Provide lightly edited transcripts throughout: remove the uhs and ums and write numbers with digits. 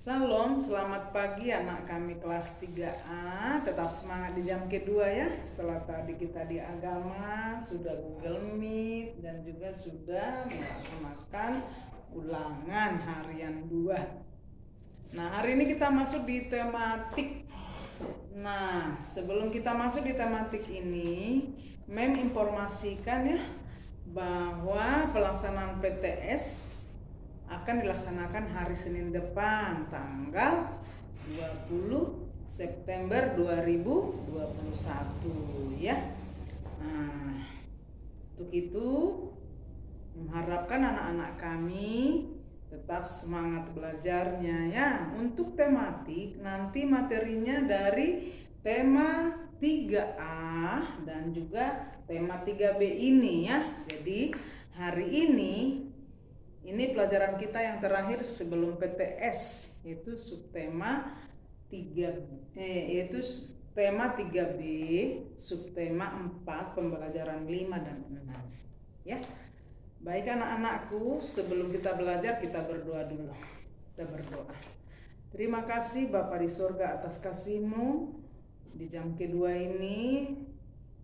Salam, selamat pagi anak kami kelas 3A. Tetap semangat di jam kedua ya. Setelah tadi kita di agama, sudah Google Meet dan juga sudah melaksanakan ulangan harian 2. Nah, hari ini kita masuk di tematik. Nah, sebelum kita masuk di tematik ini, Mem informasikan ya bahwa pelaksanaan PTS akan dilaksanakan hari Senin depan tanggal 20 September 2021 ya. Nah, untuk itu mengharapkan anak-anak kami tetap semangat belajarnya ya. Untuk tematik nanti materinya dari tema 3A dan juga tema 3B ini ya. Jadi hari ini pelajaran kita yang terakhir sebelum PTS, yaitu subtema 3 yaitu tema 3B, subtema 4, pembelajaran 5 dan 6 ya. Baik anak-anakku, sebelum kita belajar kita berdoa dulu. Kita berdoa. Terima kasih Bapa di surga atas kasih-Mu di jam kedua ini.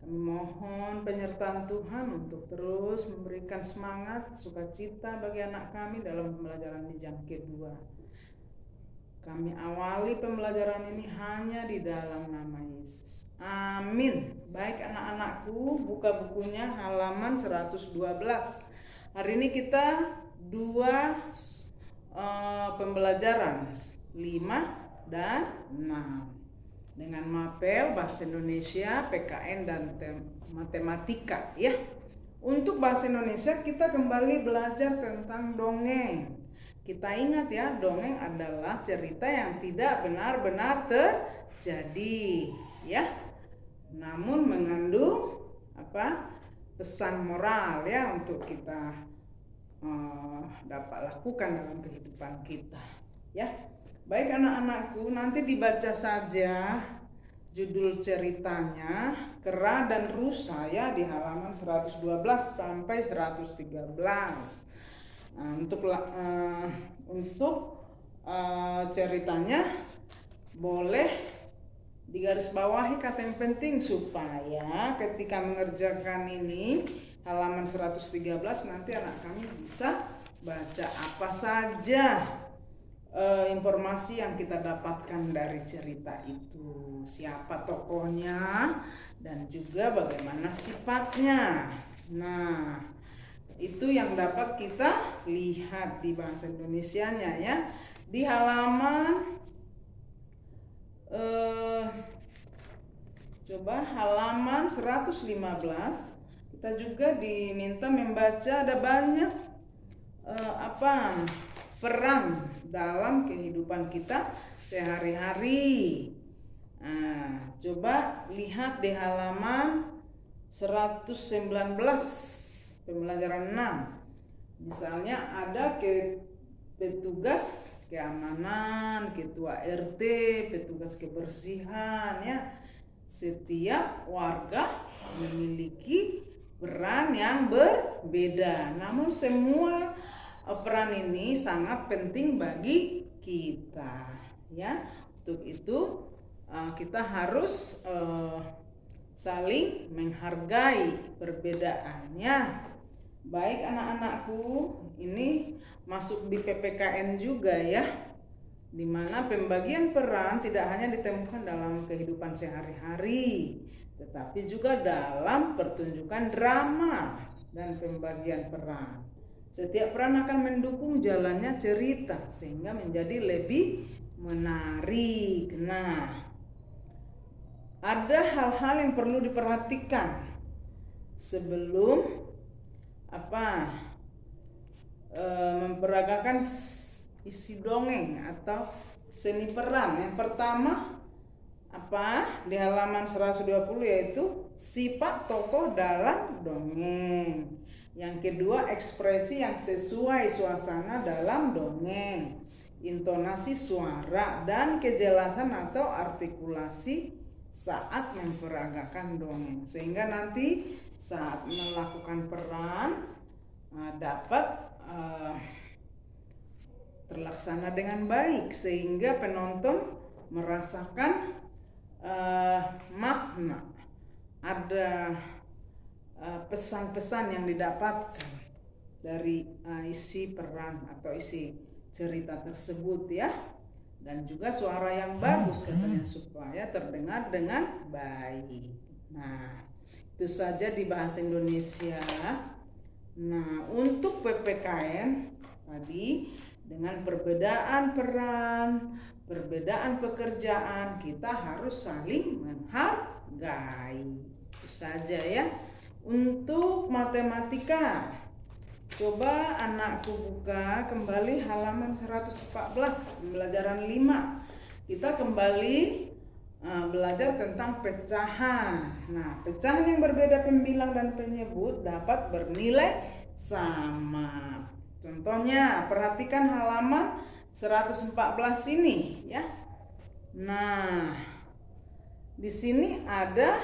Kami mohon penyertaan Tuhan untuk terus memberikan semangat, sukacita bagi anak kami dalam pembelajaran di jam kedua. Kami awali pembelajaran ini hanya di dalam nama Yesus. Amin. Baik anak-anakku, buka bukunya halaman 112. Hari ini kita dua pembelajaran 5 dan 6. Dengan mapel bahasa Indonesia, PKN dan matematika ya. Untuk bahasa Indonesia kita kembali belajar tentang dongeng. Kita ingat ya, dongeng adalah cerita yang tidak benar-benar terjadi ya. Namun mengandung pesan moral ya untuk kita dapat lakukan dalam kehidupan kita ya. Baik anak-anakku, nanti dibaca saja judul ceritanya, Kera dan Rusa ya, di halaman 112 sampai 113. Nah, untuk ceritanya boleh digarisbawahi kata yang penting supaya ketika mengerjakan ini halaman 113 nanti anak kami bisa baca apa saja informasi yang kita dapatkan dari cerita itu, siapa tokohnya dan juga bagaimana sifatnya. Nah, itu yang dapat kita lihat di bahasa Indonesianya ya. Di halaman halaman 115 kita juga diminta membaca, ada banyak peran dalam kehidupan kita sehari-hari. Nah, coba lihat di halaman 119 pembelajaran 6. Misalnya ada petugas keamanan, ketua RT, petugas kebersihan ya. Setiap warga memiliki peran yang berbeda. Namun semua peran ini sangat penting bagi kita ya. Untuk itu kita harus saling menghargai perbedaannya. Baik anak-anakku, ini masuk di PPKN juga ya, dimana pembagian peran tidak hanya ditemukan dalam kehidupan sehari-hari, tetapi juga dalam pertunjukan drama dan pembagian peran. Setiap peran akan mendukung jalannya cerita sehingga menjadi lebih menarik. Nah, ada hal-hal yang perlu diperhatikan sebelum memperagakan isi dongeng atau seni peran. Yang pertama di halaman 120 yaitu sifat tokoh dalam dongeng. Yang kedua, ekspresi yang sesuai suasana dalam dongeng, intonasi suara dan kejelasan atau artikulasi saat memperagakan dongeng, sehingga nanti saat melakukan peran dapat terlaksana dengan baik sehingga penonton merasakan makna, ada pesan-pesan yang didapatkan dari isi peran atau isi cerita tersebut ya. Dan juga suara yang bagus katanya supaya terdengar dengan baik. Nah, itu saja di bahasa Indonesia. Nah, untuk PPKN tadi dengan perbedaan peran, perbedaan pekerjaan, kita harus saling menghargai. Itu saja ya. Untuk matematika, coba anakku buka kembali halaman 114, pembelajaran 5. Kita kembali belajar tentang pecahan. Nah, pecahan yang berbeda pembilang dan penyebut dapat bernilai sama. Contohnya, perhatikan halaman 114 ini ya. Nah, di sini ada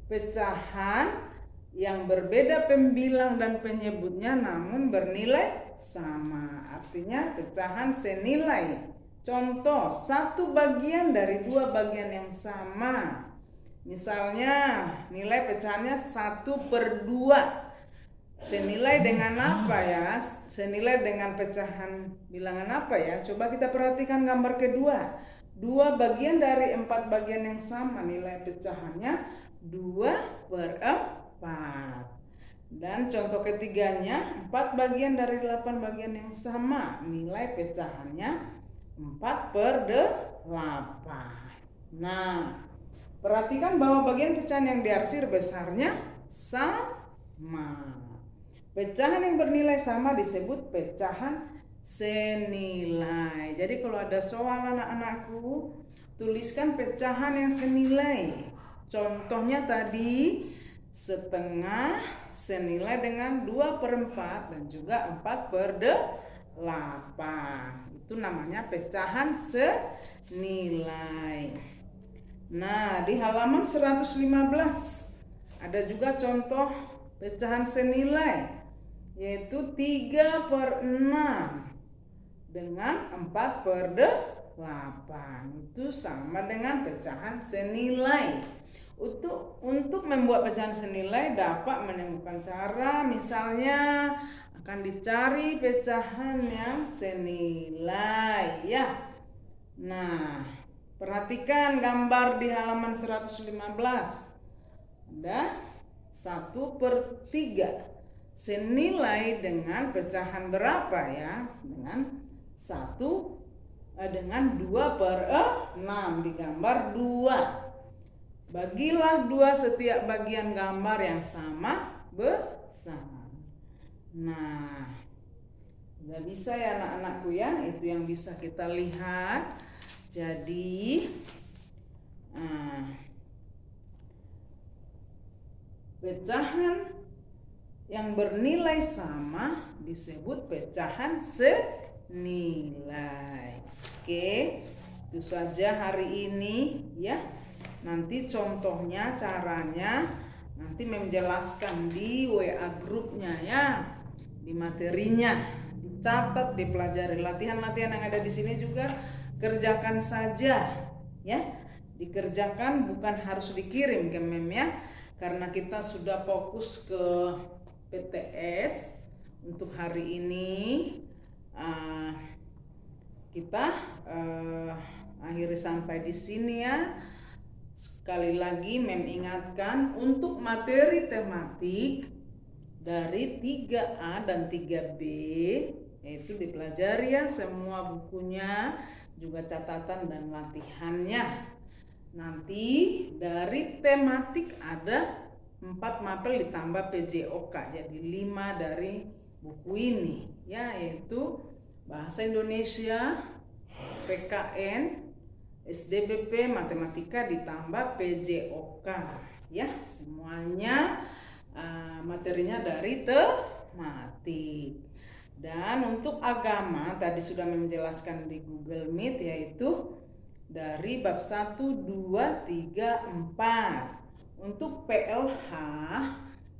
pecahan yang berbeda pembilang dan penyebutnya namun bernilai sama. Artinya pecahan senilai. Contoh, satu bagian dari dua bagian yang sama. Misalnya nilai pecahannya 1/2. Senilai dengan apa ya? Senilai dengan pecahan bilangan apa ya? Coba kita perhatikan gambar kedua. 2 bagian dari 4 bagian yang sama, nilai pecahannya 2/4. Dan contoh ketiganya, 4 bagian dari 8 bagian yang sama, nilai pecahannya 4/8. Nah, perhatikan bahwa bagian pecahan yang diarsir besarnya sama. Pecahan yang bernilai sama disebut pecahan senilai. Jadi kalau ada soal anak-anakku, tuliskan pecahan yang senilai. Contohnya tadi setengah senilai dengan 2/4 dan juga 4/8. Itu namanya pecahan senilai. Nah, di halaman 115 ada juga contoh pecahan senilai, yaitu 3/6 dengan 4/8. Itu sama dengan pecahan senilai. Untuk membuat pecahan senilai dapat menemukan cara, misalnya akan dicari pecahan yang senilai ya. Nah, perhatikan gambar di halaman 115. Ada 1/3 senilai dengan pecahan berapa ya? Dengan 2/6 di gambar 2. Bagilah 2 setiap bagian gambar yang sama besar. Nah, udah bisa ya anak-anakku ya, itu yang bisa kita lihat. Jadi pecahan yang bernilai sama disebut pecahan senilai. Oke, itu saja hari ini ya. Nanti contohnya, caranya nanti menjelaskan di WA grupnya ya, di materinya. Dicatat, dipelajari latihan-latihan yang ada di sini juga kerjakan saja ya. Dikerjakan, bukan harus dikirim ke mem ya. Karena kita sudah fokus ke PTS untuk hari ini, kita akhiri sampai di sini ya. Sekali lagi mem ingatkan, untuk materi tematik dari 3A dan 3B yaitu dipelajari ya semua bukunya, juga catatan dan latihannya. Nanti dari tematik ada 4 mapel ditambah PJOK, jadi 5 dari buku ini ya, yaitu Bahasa Indonesia, PKN, SDBP, Matematika ditambah PJOK ya, semuanya materinya dari tematik. Dan untuk agama tadi sudah menjelaskan di Google Meet, yaitu dari bab 1, 2, 3, 4. Untuk PLH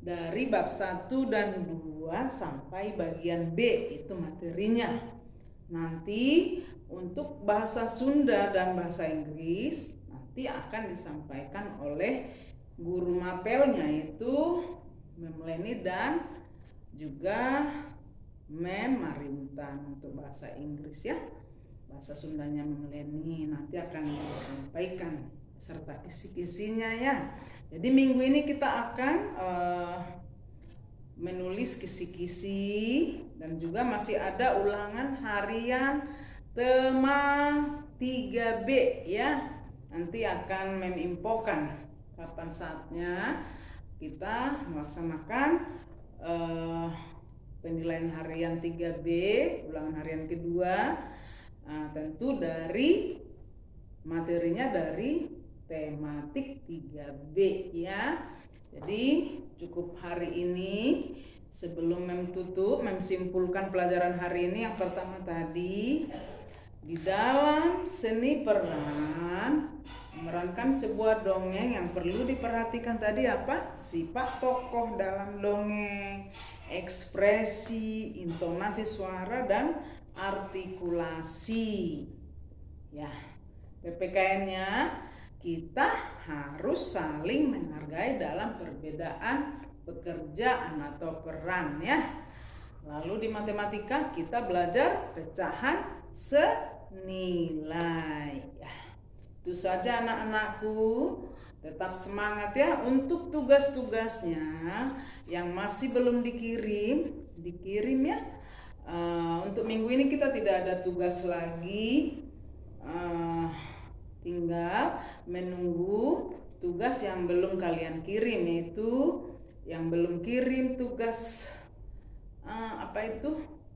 dari bab 1 dan 2 sampai bagian B, itu materinya. Nanti untuk bahasa Sunda dan bahasa Inggris nanti akan disampaikan oleh guru mapelnya, yaitu Mem Leni dan juga Mem Marintan untuk bahasa Inggris ya. Bahasa Sundanya Mem Leni nanti akan disampaikan serta kisi-kisinya ya. Jadi minggu ini kita akan menulis kisi-kisi dan juga masih ada ulangan harian tema 3B ya. Nanti akan Mem infokan kapan saatnya kita melaksanakan penilaian harian 3B, ulangan harian kedua. Tentu dari materinya dari tematik 3B ya. Jadi cukup hari ini. Sebelum Mem tutup, Mem simpulkan pelajaran hari ini. Yang pertama tadi, di dalam seni peran memerankan sebuah dongeng yang perlu diperhatikan tadi apa? Sifat tokoh dalam dongeng, ekspresi, intonasi suara, dan artikulasi. Ya, PPKN-nya kita harus saling menghargai dalam perbedaan pekerjaan atau peran ya. Lalu di matematika kita belajar pecahan senilai ya. Itu saja anak-anakku, tetap semangat ya untuk tugas-tugasnya yang masih belum dikirim ya. Untuk minggu ini kita tidak ada tugas lagi, tinggal menunggu tugas yang belum kalian kirim, yaitu yang belum kirim tugas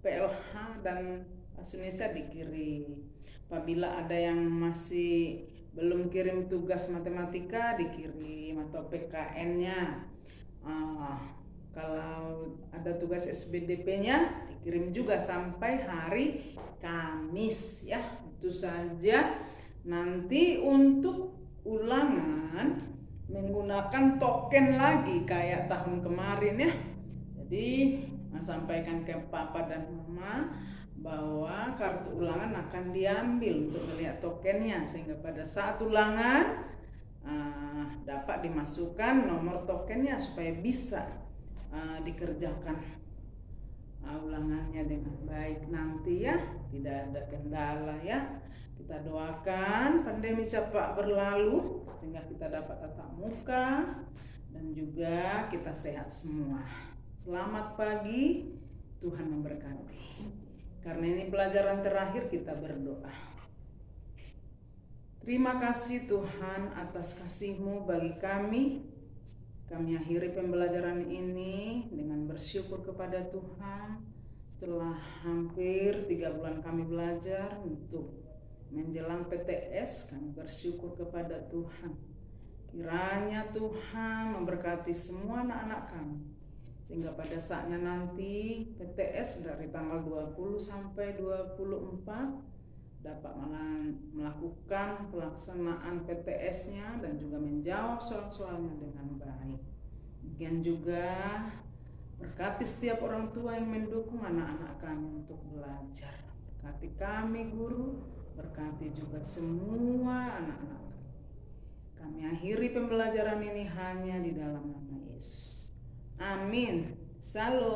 PLH dan bahasa Indonesia dikirim. Apabila ada yang masih belum kirim tugas matematika dikirim, atau PKN-nya. Kalau ada tugas SBDP-nya dikirim juga sampai hari Kamis ya. Itu saja. Nanti untuk ulangan menggunakan token lagi kayak tahun kemarin ya. Jadi sampaikan ke Papa dan Mama bahwa kartu ulangan akan diambil untuk melihat tokennya, sehingga pada saat ulangan dapat dimasukkan nomor tokennya supaya bisa dikerjakan ulangannya dengan baik nanti ya, tidak ada kendala ya. Kita doakan pandemi cepat berlalu sehingga kita dapat tatap muka dan juga kita sehat semua. Selamat pagi, Tuhan memberkati. Karena ini pelajaran terakhir, kita berdoa. Terima kasih Tuhan atas kasih-Mu bagi kami. Kami akhiri pembelajaran ini dengan bersyukur kepada Tuhan. Setelah hampir 3 bulan kami belajar untuk menjelang PTS, kami bersyukur kepada Tuhan. Kiranya Tuhan memberkati semua anak-anak kami, sehingga pada saatnya nanti PTS dari tanggal 20 sampai 24 dapat melakukan pelaksanaan PTS-nya dan juga menjawab soal-soalnya dengan baik. Demikian juga berkati setiap orang tua yang mendukung anak-anak kami untuk belajar. Berkati kami guru, berkati juga semua anak-anak kami. Kami akhiri pembelajaran ini hanya di dalam nama Yesus. Amin. Salam.